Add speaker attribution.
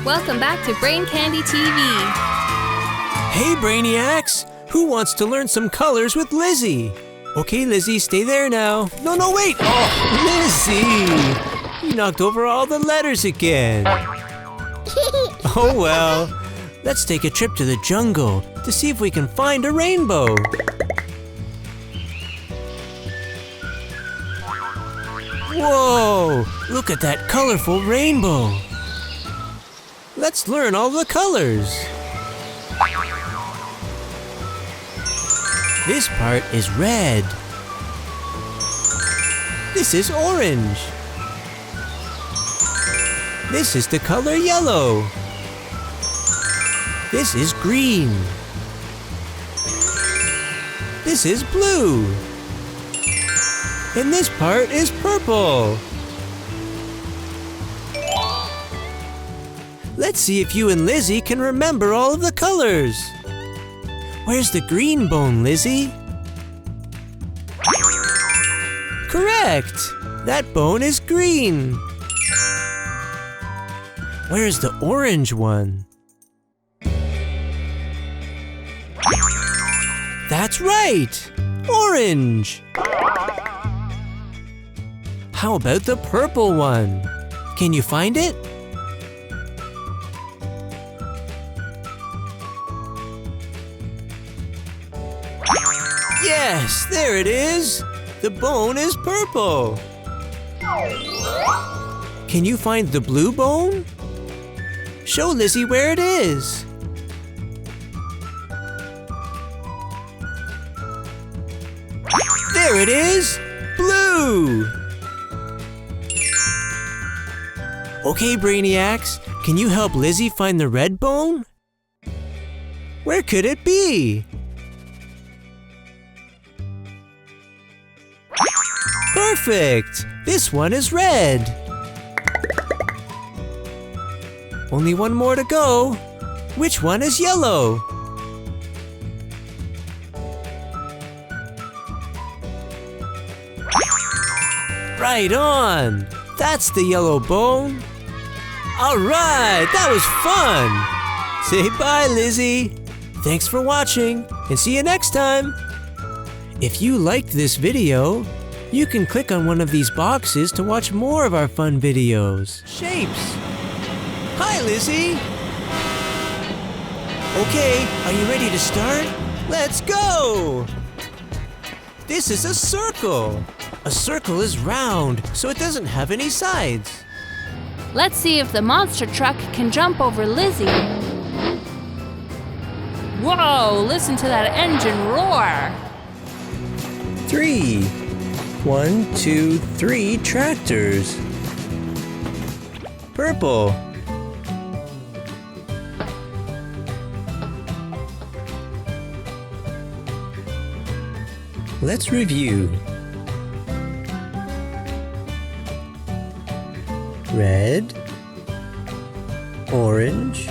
Speaker 1: Welcome back to Brain Candy TV.
Speaker 2: Hey, Brainiacs! Who wants to learn some colors with Lizzy? Okay, Lizzy, stay there now. No, wait! Oh, Lizzy! You knocked over all the letters again. Oh, well. Let's take a trip to the jungle to see if we can find a rainbow. Whoa! Look at that colorful rainbow. Let's learn all the colors. This part is red. This is orange. This is the color yellow. This is green. This is blue. And this part is purple. Let's see if you and Lizzy can remember all of the colors. Where's the green bone, Lizzy? Correct! That bone is green. Where's the orange one? That's right! Orange! How about the purple one? Can you find it? Yes, there it is! The bone is purple! Can you find the blue bone? Show Lizzy where it is. There it is! Blue! Okay, Brainiacs, can you help Lizzy find the red bone? Where could it be? Perfect! This one is red. Only one more to go. Which one is yellow? Right on! That's the yellow bone. All right, that was fun. Say bye, Lizzy. Thanks for watching, and see you next time. If you liked this video, you can click on one of these boxes to watch more of our fun videos. Shapes. Hi, Lizzy. Okay, are you ready to start? Let's go! This is a circle. A circle is round, so it doesn't have any sides.
Speaker 1: Let's see if the monster truck can jump over Lizzy. Whoa, listen to that engine roar.
Speaker 2: 3. 1, 2, 3 tractors. Purple. Let's review. Red, orange,